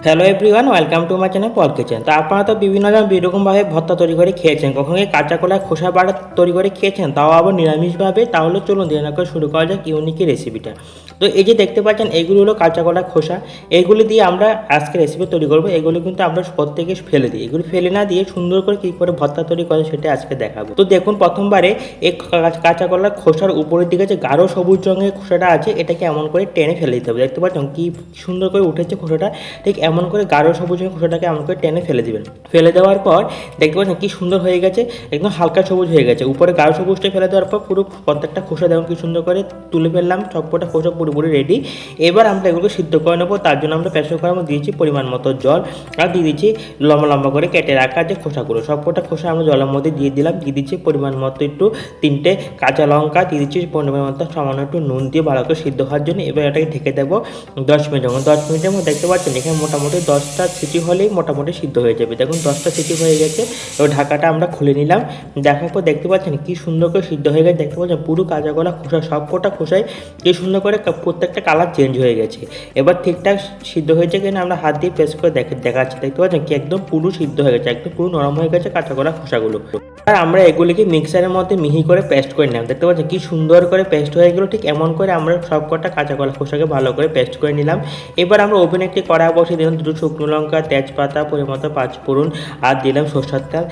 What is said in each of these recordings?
Hello everyone, welcome to my channel Paul kitchen. তো আপনারা তো বিভিন্ন রকমভাবে ভর্তা তৈরি করে খেয়েছেন, কখনো কি কাঁচা কলার খোসা বাটা তৈরি করে খেয়েছেন, তাও আবার নিরামিষভাবে। তাহলে চলুন দেরি না করে শুরু করা যাক ইউনিক রেসিপিটা। তো এই যে দেখতে পাচ্ছেন, এইগুলো হলো কাঁচা কলার খোসা। এইগুলি দিয়ে আমরা আজকে রেসিপি তৈরি করবো। এগুলো কিন্তু আমরা প্রত্যেকে ফেলে দিই, এগুলো ফেলে না দিয়ে সুন্দর করে কী করে ভর্তা তৈরি করে সেটা আজকে দেখাবো। তো দেখুন, প্রথমবারে এই কাঁচা কলার খোসার উপরের দিকে যে গাঢ় সবুজ রঙের খোসাটা আছে, এটাকে এমন করে টেনে ফেলে দিতে হবে। দেখতে পাচ্ছেন কি সুন্দর করে উঠেছে খোসাটা। ঠিক এমন করে গাঢ় সবুজ খোসাটাকে এমন করে টেনে ফেলে দিবেন। ফেলে দেওয়ার পর দেখতে পাচ্ছেন কি সুন্দর হয়ে গেছে, একদম হালকা সবুজ হয়ে গেছে। উপরে গাঢ় সবুজটা ফেলে দেওয়ার পর পুরো প্রত্যেকটা খোসা দেখুন কি সুন্দর করে তুলে ফেললাম। সবকটা খোসা পুরোপুরি রেডি। এবার আমরা এগুলোকে সিদ্ধ করে নেবো। তার জন্য আমরা প্রেসার কুকারের মধ্যে দিয়েছি পরিমাণ মতো জল, আর দিয়ে দিচ্ছি লম্বা লম্বা করে কেটে রাখা যে খোসাগুলো। সবকটা খোসা আমরা জলের মধ্যে দিয়ে দিলাম। দিয়ে দিচ্ছি পরিমাণ মতো একটু 3টে কাঁচা লঙ্কা, দিয়ে দিচ্ছি পরিমাণ মতো সামান্য একটু নুন দিয়ে ভালো করে সিদ্ধ হওয়ার জন্য। এবার এটাকে ঢেকে দেবো 10 মিনিট। যখন 10 মিনিটের মধ্যে দেখতে পাচ্ছেন এখানে মোটামুটি 10টা সিটি হলেই মোটামুটি সিদ্ধ হয়ে যাবে। দেখুন 10টা সিটি হয়ে গেছে। এবার ঢাকাটা আমরা খুলে নিলাম। দেখার পর দেখতে পাচ্ছেন কি সুন্দর করে সিদ্ধ হয়ে গেছে। দেখতে পাচ্ছেন পুরো কাঁচা কলা খোসা সবকটা খোসায় কি সুন্দর করে প্রত্যেকটা কালার চেঞ্জ হয়ে গেছে। এবার ঠিকঠাক সিদ্ধ হয়েছে কিনা আমরা হাত দিয়ে প্রেস করে দেখাচ্ছি। দেখতে পাচ্ছেন কি একদম পুরো সিদ্ধ হয়ে গেছে, একদম পুরো নরম হয়ে গেছে কাঁচা কলা খোসাগুলো। আর আমরা এগুলিকে মিক্সারের মধ্যে মিহি করে পেস্ট করে নিলাম। দেখতে পাচ্ছেন কি সুন্দর করে পেস্ট হয়ে গেলো। ঠিক এমন করে আমরা সবকটা কাঁচা কলা খোসাকে ভালো করে পেস্ট করে নিলাম। এবার আমরা ওভেনে একটি কড়াই বসিয়ে দিলাম, 2 শুকনো লঙ্কা, তেজপাতা, পরিমত 5 ফোড়ন, আর দিলাম সরষের তেল।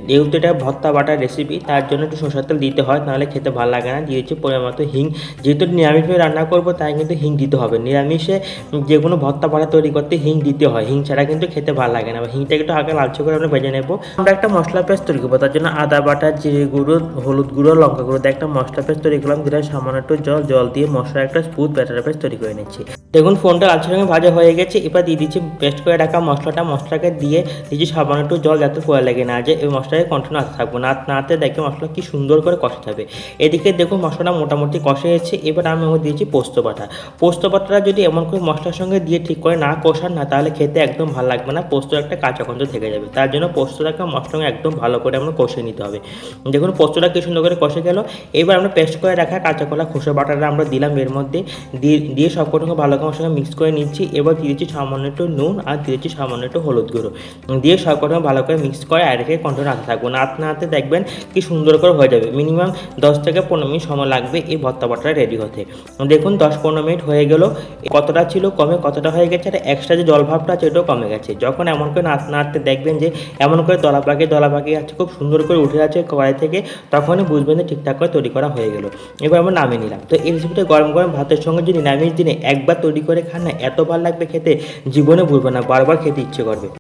যেহেতু এটা ভর্তা বাটার রেসিপি, তার জন্য একটু সরষের তেল দিতে হয়, নাহলে খেতে ভালো লাগে না। দিয়েছি পরিমত হিং। যেহেতু নিরামিষভাবে রান্না করবো তাই কিন্তু হিং দিতে হবে। নিরামিষে যে কোনো ভর্তা বাটা তৈরি করতে হিং দিতে হয়, হিং ছাড়া কিন্তু খেতে ভালো লাগে না। হিংটাকে একটু হালকা লালচে করে আমরা ভেজে নেবো। আমরা একটা মশলা পেস্ট তৈরি করবো, তার জন্য আদা বাটা, জিরে গুঁড়ো, হলুদ গুঁড়ো, লঙ্কা গুঁড়ো দিয়ে একটা মশলা পেস্ট তৈরি করলাম। দিলাম সামান্য একটু জল দিয়ে মশলার একটা স্মুথ ব্যাটার পেস্ট তৈরি করে নিচ্ছি। দেখুন ফোনটা লালচে রঙে ভাজা হয়ে গেছে। এবার দিয়ে দিচ্ছি পেস্ট করে রাখা মশলাকে দিয়ে দিচ্ছি সামান্য একটু জল, যাতে পোড়া লেগে না যায়। এই মশলাকে কন্টিনিউ নাড়তে থাকবো, নাড়তে দেখে মশলা কি সুন্দর করে কষাতে হবে। এদিকে দেখুন মশলাটা মোটামুটি কষে গেছে। এবার আমি ওর দিয়েছি পোস্ত বাটা। পোস্ত বাটাটা যদি এমন করে মশলার সঙ্গে দিয়ে ঠিক করে না কষান না, তাহলে খেতে একদম ভালো লাগবে না, পোস্তর একটা কাঁচা গন্ধ থেকে যাবে। তার জন্য পোস্তটাকে মশলার সঙ্গে একদম ভালো করে আমরা কষে নিতে হবে। দেখুন পোস্তটা কি সুন্দর করে কষে গেল। এবার আমরা পেস্ট করে রাখা কাঁচা কলা খোসা বাটাটা আমরা দিলাম এর মধ্যে, দিয়ে সবকটাকে ভালো করে সঙ্গে মিক্স করে নিচ্ছি। এবার দিয়েছি সামান্য একটু নুন, আর দিয়েছি সামান্য একটু হলুদ গুঁড়ো, দিয়ে সবকটাকে ভালো করে মিক্স করে আর রেখে কন্টিনিউ নাড়তে থাকবো। নাড়তে দেখবেন কি সুন্দর করে হয়ে যাবে। মিনিমাম 10 থেকে 15 মিনিট সময় লাগবে এই ভর্তা বাটাটা রেডি হতে। দেখুন 10-15 মিনিট হয়ে গেল। কতটা ছিল কমে কতটা হয়ে গেছে, আর এক্সট্রা যে জল ভাবটা আছে এটাও কমে গেছে। যখন এমন করে নাড়তে দেখবেন যে এমন করে দলা পাকিয়ে আছে, খুব সুন্দর করে উঠে আছে কড়াই থেকে, তখনই বুঝবেন যে ঠিকঠাক করে তৈরি করা হয়ে গেল। এবার আমরা নামিয়ে নিলাম। তো এই রেসিপিটা গরম গরম ভাতের সঙ্গে যদি নিরামিষ দিনে একবার তৈরি করে খান না, এত ভালো লাগবে খেতে, জীবনে ভুলবে না, বারবার খেতে ইচ্ছে করবে।